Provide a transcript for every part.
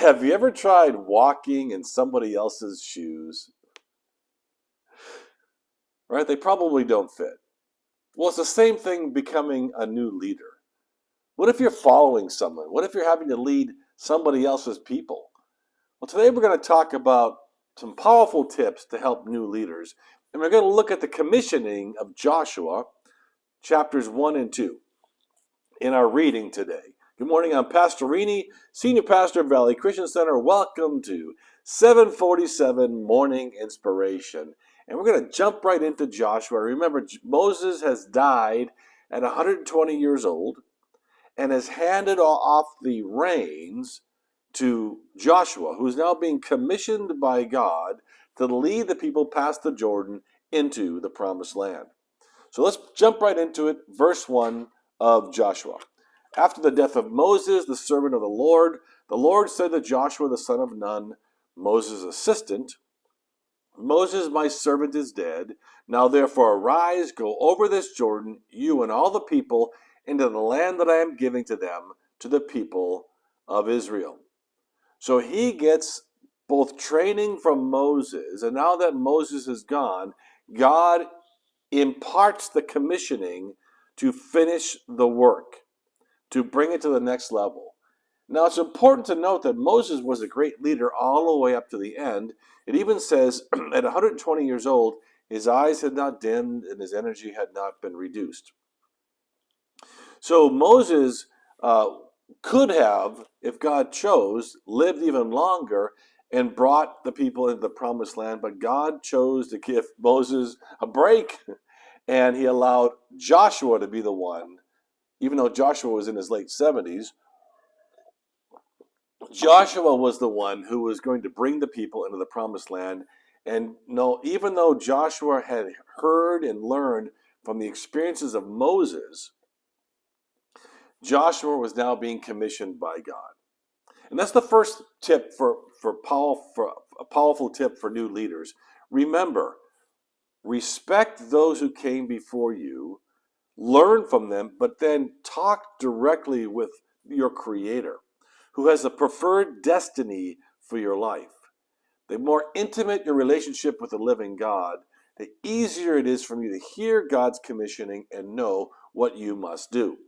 Have you ever tried walking in somebody else's shoes? Right? They probably don't fit. Well, it's the same thing becoming a new leader. What if you're following someone? What if you're having to lead somebody else's people? Well, today we're going to talk about some powerful tips to help new leaders. And we're going to look at the commissioning of Joshua, chapters 1 and 2, in our reading today. Good morning, I'm Pastor Rini, Senior Pastor of Valley Christian Center. Welcome to 747 Morning Inspiration. And we're going to jump right into Joshua. Remember, Moses has died at 120 years old and has handed off the reins to Joshua, who's now being commissioned by God to lead the people past the Jordan into the promised land. So let's jump right into it. Verse 1 of Joshua. After the death of Moses, the servant of the Lord said to Joshua the son of Nun, Moses' assistant, Moses, my servant, is dead. Now therefore arise, go over this Jordan, you and all the people, into the land that I am giving to them, to the people of Israel. So he gets both training from Moses, and now that Moses is gone, God imparts the commissioning to finish the work, to bring it to the next level. Now, it's important to note that Moses was a great leader all the way up to the end. It even says at 120 years old, his eyes had not dimmed and his energy had not been reduced. So Moses could have, if God chose, lived even longer and brought the people into the promised land, but God chose to give Moses a break, and he allowed Joshua to be the one. Even though Joshua was in his late 70s, Joshua was the one who was going to bring the people into the promised land. And no, even though Joshua had heard and learned from the experiences of Moses, Joshua was now being commissioned by God. And that's the first tip for a powerful tip for new leaders. Remember, respect those who came before you, learn from them, but then talk directly with your Creator, who has a preferred destiny for your life. The more intimate your relationship with the living God, the easier it is for you to hear God's commissioning and know what you must do.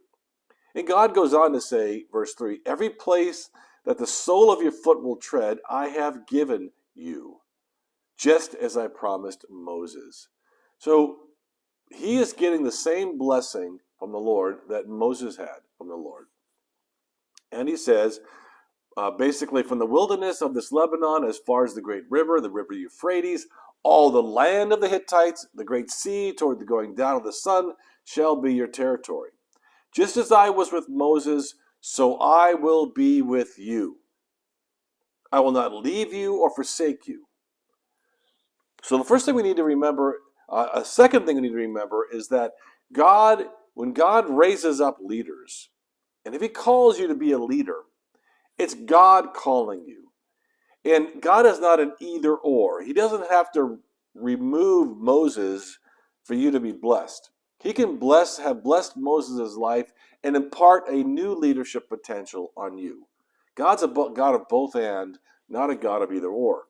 And God goes on to say, verse 3, every place that the sole of your foot will tread, I have given you, just as I promised Moses. So he is getting the same blessing from the Lord that Moses had from the Lord. And he says, basically from the wilderness of this Lebanon as far as the great river, the river Euphrates, all the land of the Hittites, the great sea toward the going down of the sun shall be your territory. Just as I was with Moses, so I will be with you. I will not leave you or forsake you. So the first thing we need to remember, a second thing we need to remember is that when God raises up leaders, and if he calls you to be a leader, it's God calling you. And God is not an either or. He doesn't have to remove Moses for you to be blessed. He can have blessed Moses' life and impart a new leadership potential on you. God's a God of both and, not a God of either or.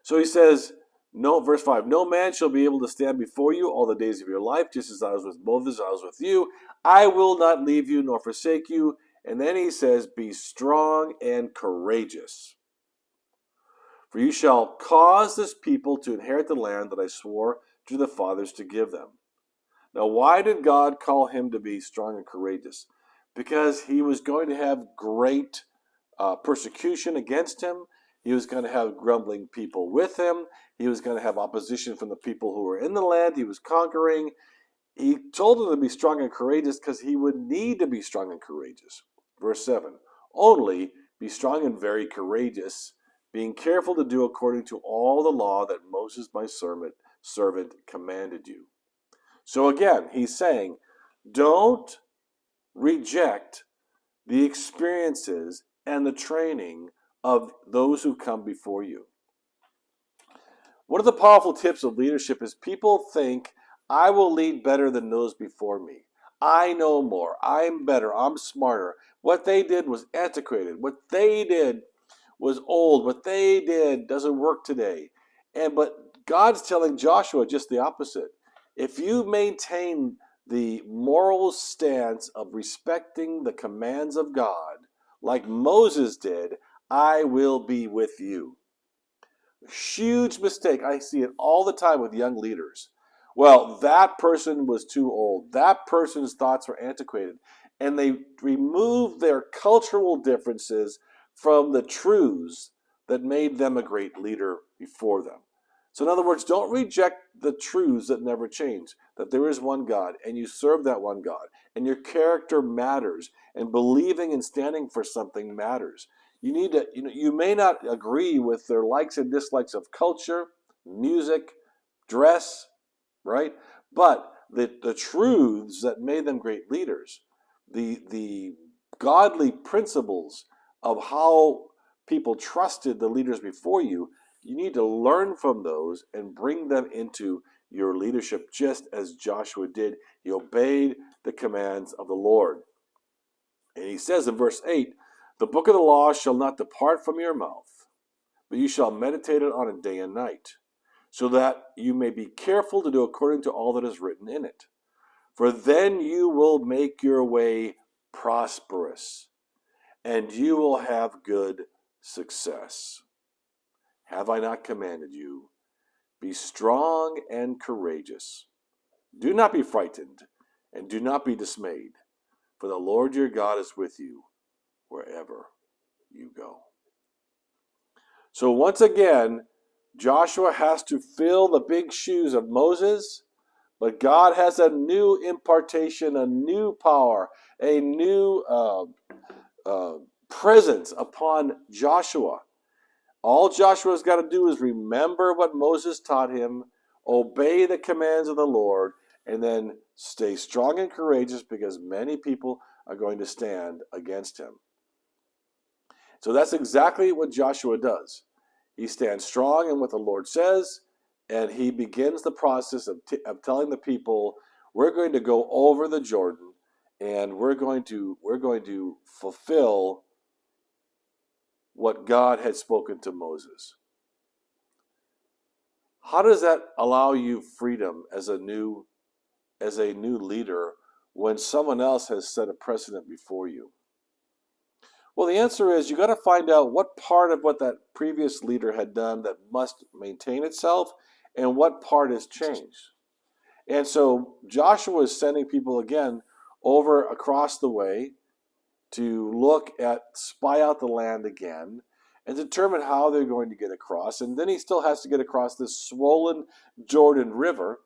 So he says, verse 5, no man shall be able to stand before you all the days of your life, just as I was with Moses, I was with you. I will not leave you nor forsake you. And then he says, be strong and courageous. For you shall cause this people to inherit the land that I swore to the fathers to give them. Now, why did God call him to be strong and courageous? Because he was going to have great persecution against him. He was going to have grumbling people with him. He was going to have opposition from the people who were in the land he was conquering. He told them to be strong and courageous because he would need to be strong and courageous. Verse 7, only be strong and very courageous, being careful to do according to all the law that Moses my servant commanded you. So again, he's saying, don't reject the experiences and the training of those who come before you. One of the powerful tips of leadership is people think, I will lead better than those before me. I know more. I'm better. I'm smarter. What they did was antiquated. What they did was old. What they did doesn't work today. But God's telling Joshua just the opposite. If you maintain the moral stance of respecting the commands of God, like Moses did, I will be with you. Huge mistake. I see it all the time with young leaders. Well, that person was too old. That person's thoughts were antiquated. And they remove their cultural differences from the truths that made them a great leader before them. So in other words, don't reject the truths that never change, that there is one God and you serve that one God and your character matters and believing and standing for something matters. You need to, you may not agree with their likes and dislikes of culture, music, dress, right? But the truths that made them great leaders, the godly principles of how people trusted the leaders before you, you need to learn from those and bring them into your leadership, just as Joshua did. He obeyed the commands of the Lord. And he says in verse 8, the book of the law shall not depart from your mouth, but you shall meditate on it day and night, so that you may be careful to do according to all that is written in it. For then you will make your way prosperous, and you will have good success. Have I not commanded you? Be strong and courageous. Do not be frightened, and do not be dismayed, for the Lord your God is with you wherever you go. So once again, Joshua has to fill the big shoes of Moses, but God has a new impartation, a new power, a new presence upon Joshua. All Joshua's got to do is remember what Moses taught him, obey the commands of the Lord, and then stay strong and courageous, because many people are going to stand against him. So that's exactly what Joshua does. He stands strong in what the Lord says, and he begins the process of telling the people, we're going to go over the Jordan, and we're going to fulfill what God had spoken to Moses. How does that allow you freedom as a new leader when someone else has set a precedent before you? Well, the answer is you got to find out what part of what that previous leader had done that must maintain itself and what part has changed. And so Joshua is sending people again over across the way to spy out the land again and determine how they're going to get across. And then he still has to get across this swollen Jordan River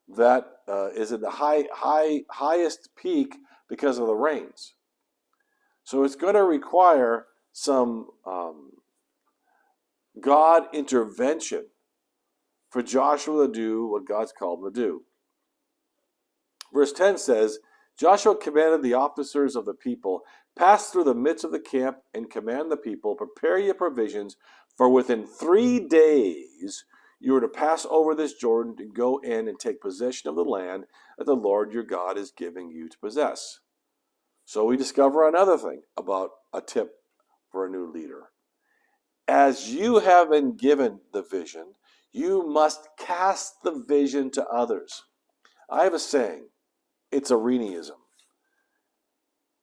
that is at the highest peak because of the rains. So it's going to require some God intervention for Joshua to do what God's called him to do. Verse 10 says, Joshua commanded the officers of the people, pass through the midst of the camp and command the people, prepare your provisions, for within 3 days you are to pass over this Jordan to go in and take possession of the land that the Lord your God is giving you to possess. So we discover another thing about a tip for a new leader. As you have been given the vision, you must cast the vision to others. I have a saying, it's Irenaeism,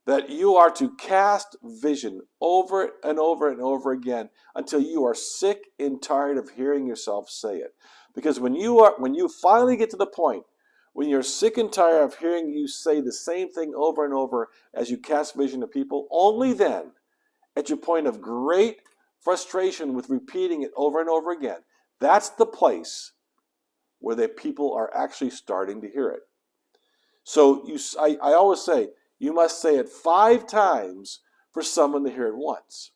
that you are to cast vision over and over and over again until you are sick and tired of hearing yourself say it. Because when you finally get to the point when you're sick and tired of hearing you say the same thing over and over as you cast vision to people, only then, at your point of great frustration with repeating it over and over again, that's the place where the people are actually starting to hear it. So I always say, you must say it 5 times for someone to hear it once.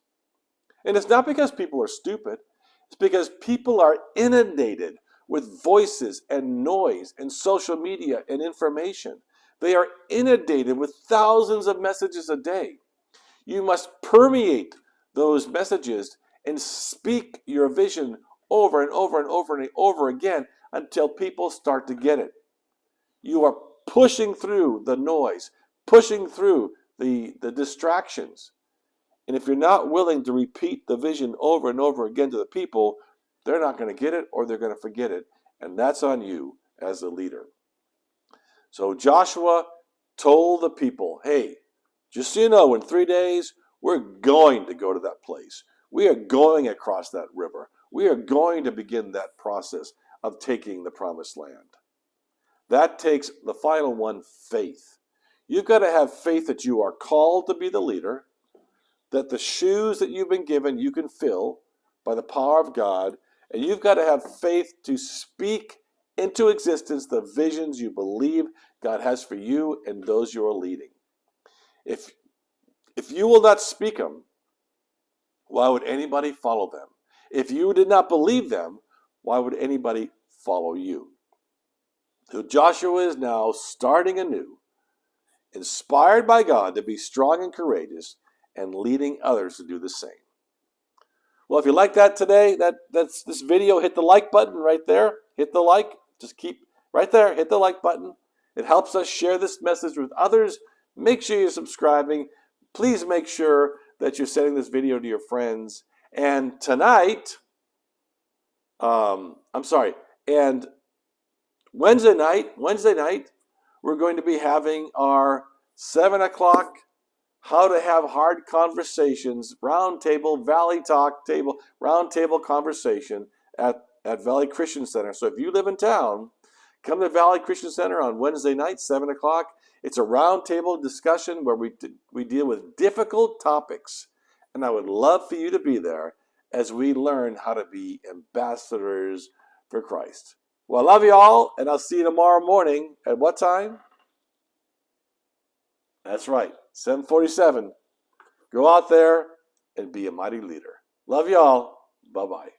And it's not because people are stupid. It's because people are inundated with voices and noise and social media and information. They are inundated with thousands of messages a day. You must permeate those messages and speak your vision over and over and over and over again until people start to get it. You are pushing through the noise, pushing through the distractions. And if you're not willing to repeat the vision over and over again to the people, they're not going to get it or they're going to forget it. And that's on you as a leader. So Joshua told the people, hey, just so you know, in 3 days, we're going to go to that place. We are going across that river. We are going to begin that process of taking the promised land. That takes the final one, faith. You've got to have faith that you are called to be the leader, that the shoes that you've been given you can fill by the power of God, and you've got to have faith to speak into existence the visions you believe God has for you and those you are leading. If you will not speak them, why would anybody follow them? If you did not believe them, why would anybody follow you? So Joshua is now starting anew, inspired by God to be strong and courageous, and leading others to do the same. Well, if you like that today, that's this video, hit the like button right there. Hit the like. Just keep right there. Hit the like button. It helps us share this message with others. Make sure you're subscribing. Please make sure that you're sending this video to your friends. And tonight, and Wednesday night, we're going to be having our 7 o'clock How to Have Hard Conversations roundtable, Valley Talk table, roundtable conversation at Valley Christian Center. So if you live in town, come to Valley Christian Center on Wednesday night, 7 o'clock. It's a roundtable discussion where we deal with difficult topics. And I would love for you to be there as we learn how to be ambassadors for Christ. Well, I love you all, and I'll see you tomorrow morning. At what time? That's right, 7:47. Go out there and be a mighty leader. Love you all. Bye-bye.